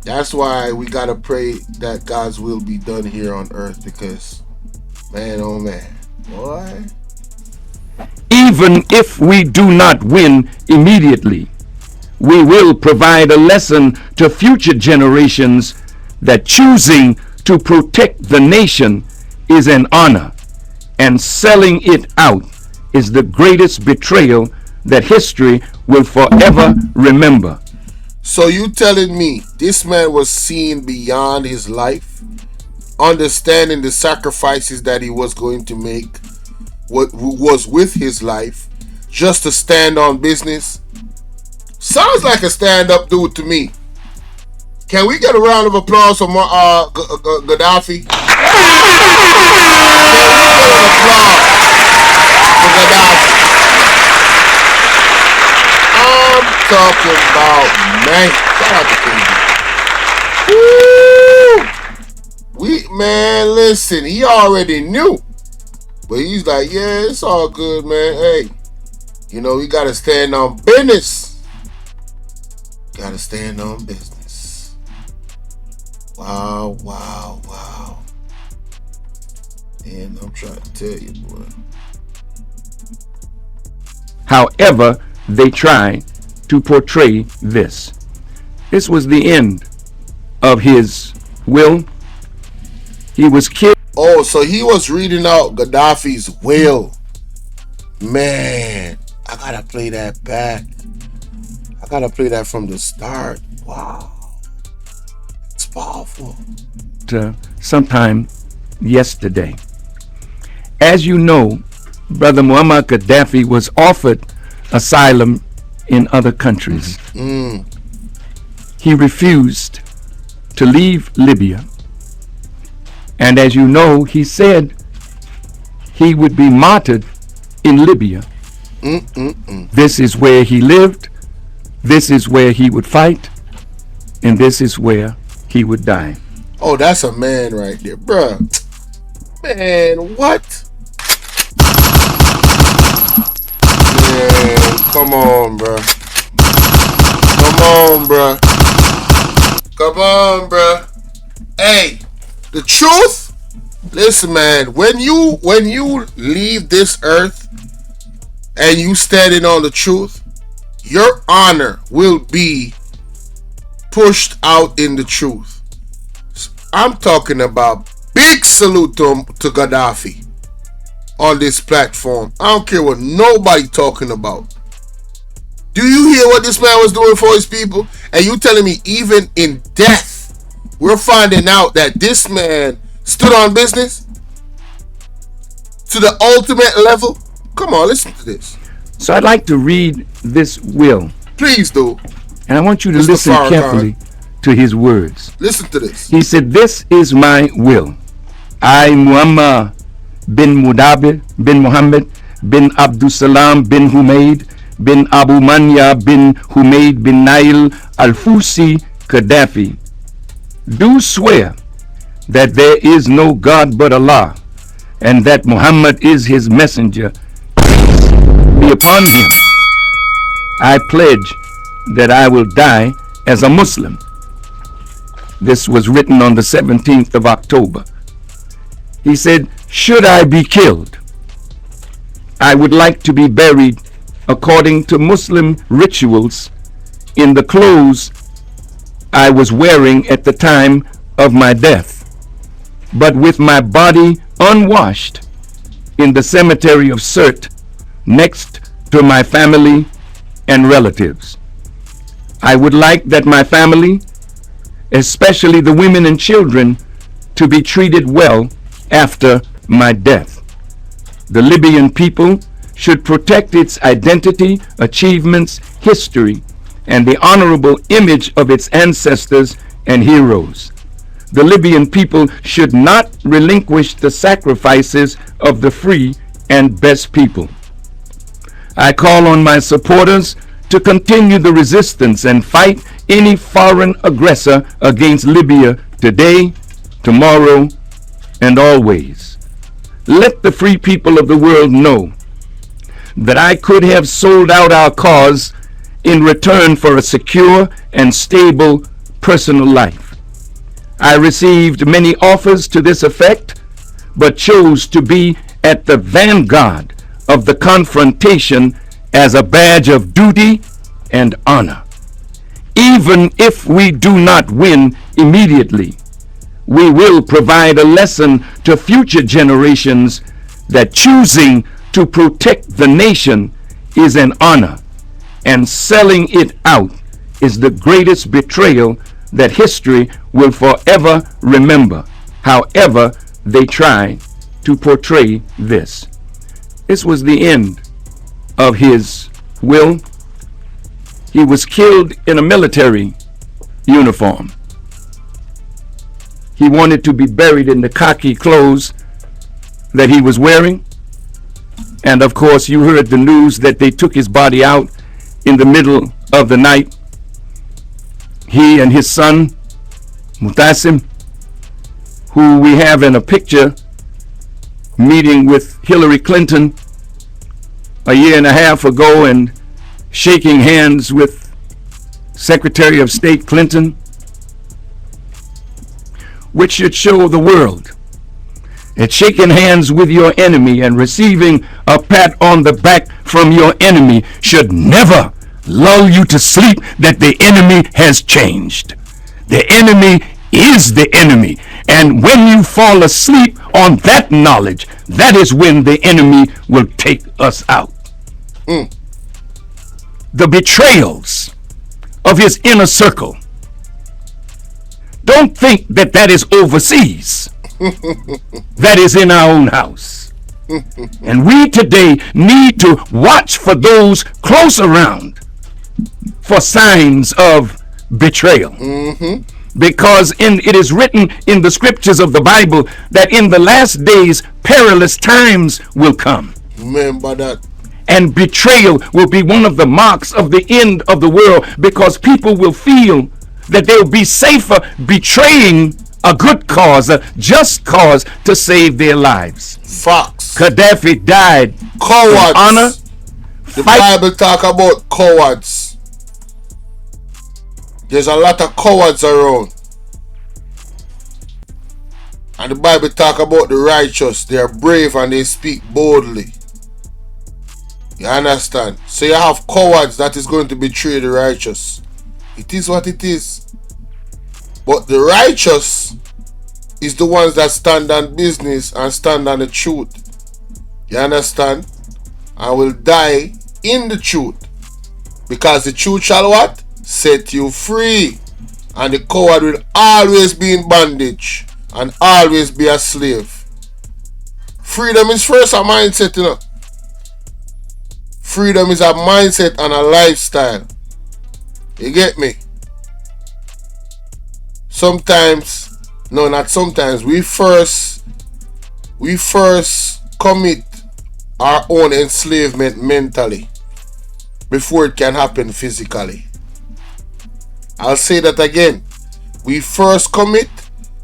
That's why we got to pray that God's will be done here on earth, because, man, oh man, boy. Even if we do not win immediately, we will provide a lesson to future generations that choosing to protect the nation is an honor, and selling it out is the greatest betrayal that history will forever remember. So you telling me this man was seeing beyond his life, understanding the sacrifices that he was going to make, what was with his life, just to stand on business? Sounds like a stand-up dude to me. Can we get a round of applause for Gaddafi? Can we get an applause for Gaddafi? I'm talking about, man. Shout out to KD. Man, listen, he already knew. But he's like, yeah, it's all good, man. Hey, you know, we got to stand on business. Got to stand on business. Wow, wow, wow. And I'm trying to tell you, boy. However, they try to portray this. This was the end of his will. He was killed. Oh, so he was reading out Gaddafi's will. Man, I gotta play that back. I gotta play that from the start. Wow. It's powerful. Sometime yesterday. As you know, Brother Muammar Gaddafi was offered asylum in other countries. He refused to leave Libya. And as you know, he said he would be martyred in Libya. This is where he lived. This is where he would fight. And this is where he would die. Oh, that's a man right there, bruh. Man, what? Man, come on, bruh. Come on, bruh. Come on, bruh. Hey, the truth? Listen, man, when you leave this earth and you standing on the truth, your honor will be pushed out in the truth. I'm talking about big salute to Gaddafi on this platform. I don't care what nobody talking about. Do you hear what this man was doing for his people? And you telling me even in death, we're finding out that this man stood on business to the ultimate level? Come on, listen to this. So I'd like to read this will. Please do. And I want you to listen carefully to his words. Listen to this. He said, "This is my will. I, Muammar bin Mudabir bin Muhammad bin Abdussalam bin Humaid bin Abu Manya bin Humaid bin Nail al-Fusi Gaddafi, do swear that there is no God but Allah, and that Muhammad is his messenger. Peace be upon him. I pledge that I will die as a Muslim." This was written on the 17th of October. He said, "Should I be killed, I would like to be buried according to Muslim rituals in the clothes I was wearing at the time of my death, but with my body unwashed in the cemetery of Sirte next to my family and relatives. I would like that my family, especially the women and children, to be treated well after my death. The Libyan people should protect its identity, achievements, history, and the honorable image of its ancestors and heroes. The Libyan people should not relinquish the sacrifices of the free and best people. I call on my supporters to continue the resistance and fight any foreign aggressor against Libya today, tomorrow, and always. Let the free people of the world know that I could have sold out our cause in return for a secure and stable personal life. I received many offers to this effect, but chose to be at the vanguard of the confrontation as a badge of duty and honor. Even if we do not win immediately, we will provide a lesson to future generations that choosing to protect the nation is an honor, and selling it out is the greatest betrayal that history will forever remember, however they try to portray this. This was the end of his will. He was killed in a military uniform. He wanted to be buried in the khaki clothes that he was wearing. And of course, you heard the news that they took his body out in the middle of the night. He and his son, Mutasim, who we have in a picture meeting with Hillary Clinton a year and a half ago and shaking hands with Secretary of State Clinton, which should show the world that shaking hands with your enemy and receiving a pat on the back from your enemy should never lull you to sleep that the enemy has changed. The enemy is the enemy. And when you fall asleep on that knowledge, that is when the enemy will take us out. The betrayals of his inner circle. Don't think that that is overseas. That is in our own house. And we today need to watch for those close around for signs of betrayal. Because it is written in the scriptures of the Bible that in the last days perilous times will come. Remember that. And betrayal will be one of the marks of the end of the world, because people will feel that they'll be safer betraying a good cause, a just cause, to save their lives. Facts. Gaddafi died. Cowards. Honor. The Bible talk about cowards. There's a lot of cowards around. And the Bible talk about the righteous. They are brave and they speak boldly. You understand? So you have cowards that is going to betray the righteous. It is what it is. But the righteous is the ones that stand on business and stand on the truth. You understand? And will die in the truth. Because the truth shall what? Set you free. And the coward will always be in bondage and always be a slave. Freedom is first a mindset, you know. Freedom is a mindset and a lifestyle. You get me? Sometimes, no, not sometimes, we first commit our own enslavement mentally before it can happen physically. I'll say that again. We first commit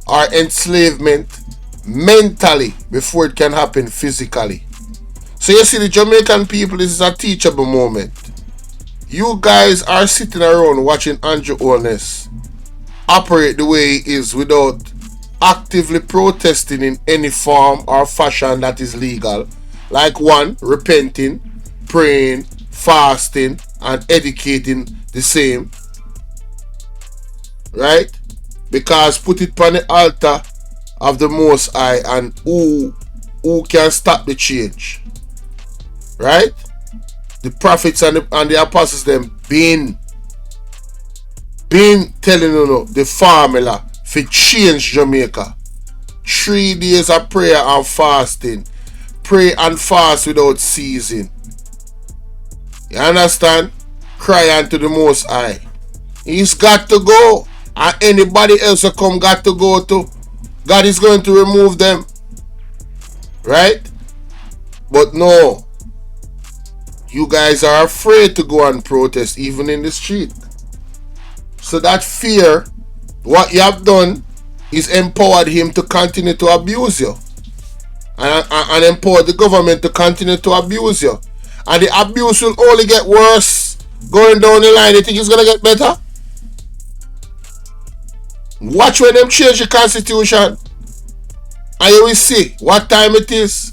our enslavement mentally before it can happen physically. So you see, the Jamaican people, this is a teachable moment. You guys are sitting around watching Andrew Holness operate the way he is without actively protesting in any form or fashion that is legal. Like one, repenting, praying, fasting, and educating the same. Right? Because put it on the altar of the Most High, and who can stop the change? Right? The prophets and the apostles them been telling you the formula for change Jamaica. 3 days of prayer and fasting. Pray and fast without ceasing. You understand? Cry unto the Most High. He's got to go. And anybody else who come got to go to. God is going to remove them. Right? But no. You guys are afraid to go and protest even in the street. So that fear, what you have done is empowered him to continue to abuse you. And empower the government to continue to abuse you. And the abuse will only get worse going down the line. You think it's going to get better? Watch when them change the constitution. And you will see what time it is.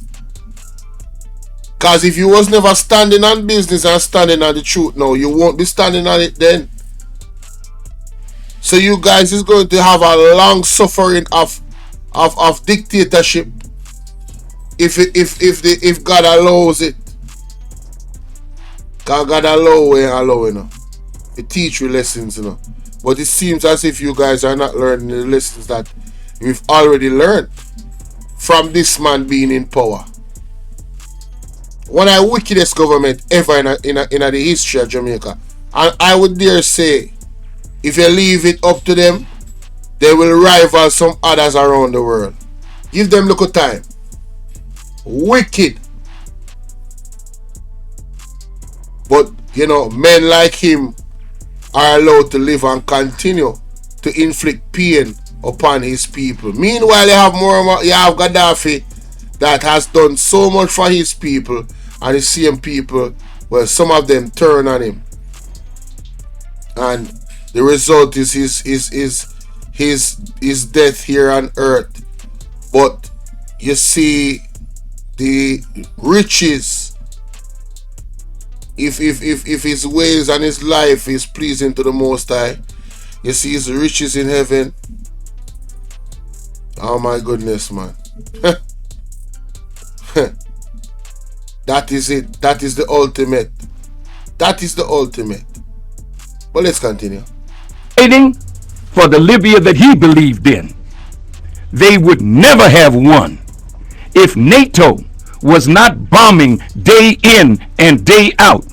Because if you was never standing on business and standing on the truth now, you won't be standing on it then. So you guys is going to have a long suffering of dictatorship if God allows it. God allow, you know. It teach you lessons, you know. But it seems as if you guys are not learning the lessons that we've already learned from this man being in power. One of the wickedest government ever in the history of Jamaica. And I would dare say, if you leave it up to them, they will rival some others around the world. Give them little time. Wicked. But, you know, men like him are allowed to live and continue to inflict pain upon his people. Meanwhile, you have Gaddafi that has done so much for his people, and the same people, well, some of them turn on him. And the result is his death here on earth. But you see the riches, if his ways and his life is pleasing to the Most High, you see his riches in heaven. Oh my goodness, man. That is it. That is the ultimate. That is the ultimate. But let's continue. Waiting for the Libya that he believed in. They would never have won if NATO was not bombing day in and day out.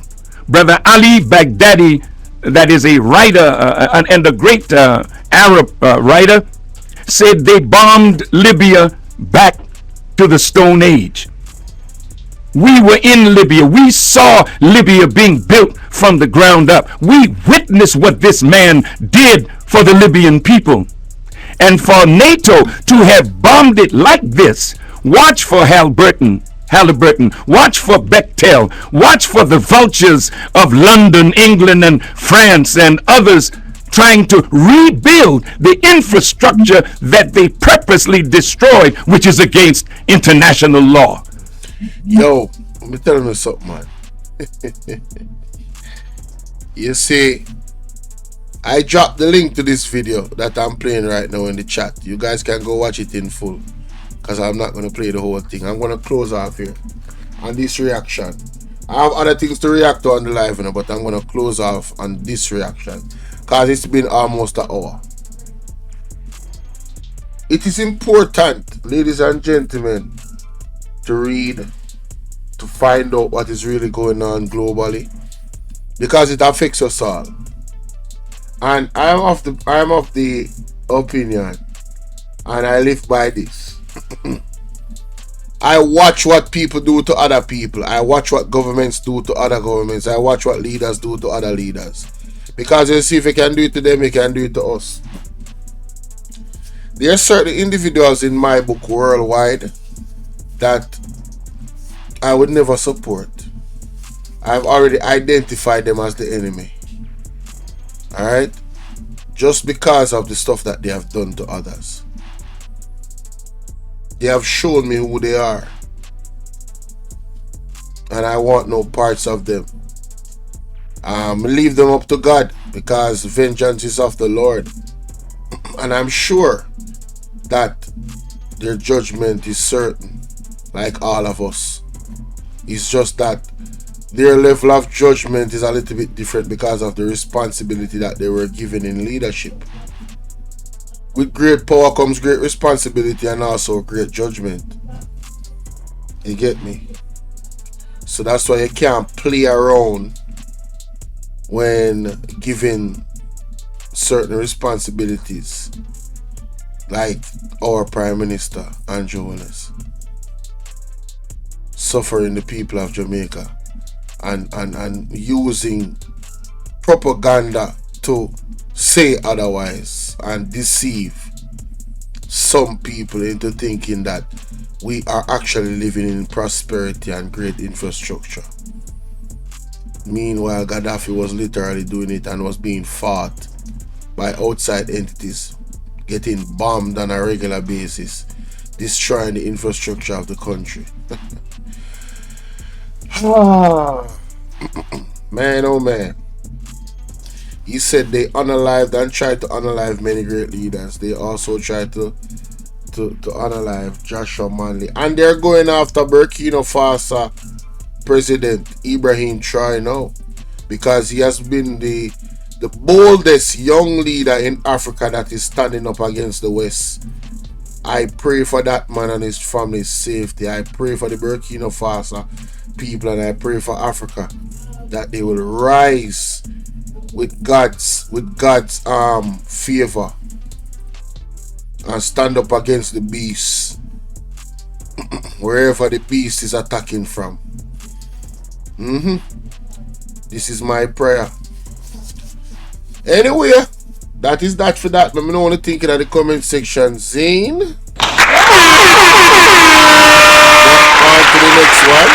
Brother Ali Baghdadi, that is a writer and a great Arab writer, said they bombed Libya back to the Stone Age. We were in Libya. We saw Libya being built from the ground up. We witnessed what this man did for the Libyan people. And for NATO to have bombed it like this, watch for Halliburton, watch for Bechtel, watch for the vultures of London, England, and France, and others trying to rebuild the infrastructure that they purposely destroyed, which is against international law. Yo, let me tell you something, man. You see, I dropped the link to this video that I'm playing right now in the chat. You guys can go watch it in full, because I'm not going to play the whole thing. I'm going to close off here on this reaction. I have other things to react to on the live, you know, but I'm going to close off on this reaction because it's been almost an hour. It is important, ladies and gentlemen, to read, to find out what is really going on globally, because it affects us all. And I am of the opinion, and I live by this. I watch what people do to other people. I watch what governments do to other governments. I watch what leaders do to other leaders. Because you see, if you can do it to them, you can do it to us. There are certain individuals in my book worldwide that I would never support. I've already identified them as the enemy. Alright? Just because of the stuff that they have done to others. They have shown me who they are. And I want no parts of them. Leave them up to God, because vengeance is of the Lord. And I'm sure that their judgment is certain, like all of us. It's just that their level of judgment is a little bit different because of the responsibility that they were given in leadership. With great power comes great responsibility and also great judgment. You get me? So that's why you can't play around when giving certain responsibilities, like our Prime Minister, Andrew Willis, suffering the people of Jamaica and using propaganda to say otherwise and deceive some people into thinking that we are actually living in prosperity and great infrastructure. Meanwhile, Gaddafi was literally doing it and was being fought by outside entities, getting bombed on a regular basis, destroying the infrastructure of the country. Man, oh man. He said they unalived and tried to unalive many great leaders. They also tried to unalive Joshua Manley. And they're going after Burkina Faso President Ibrahim Traoré now, because he has been the boldest young leader in Africa that is standing up against the West. I pray for that man and his family's safety. I pray for the Burkina Faso people, and I pray for Africa that they will rise with God's favor and stand up against the beast wherever the beast is attacking from. This is my prayer. Anyway, that is that for that. Let me know what you think in the comment section. Zane. On to the next one.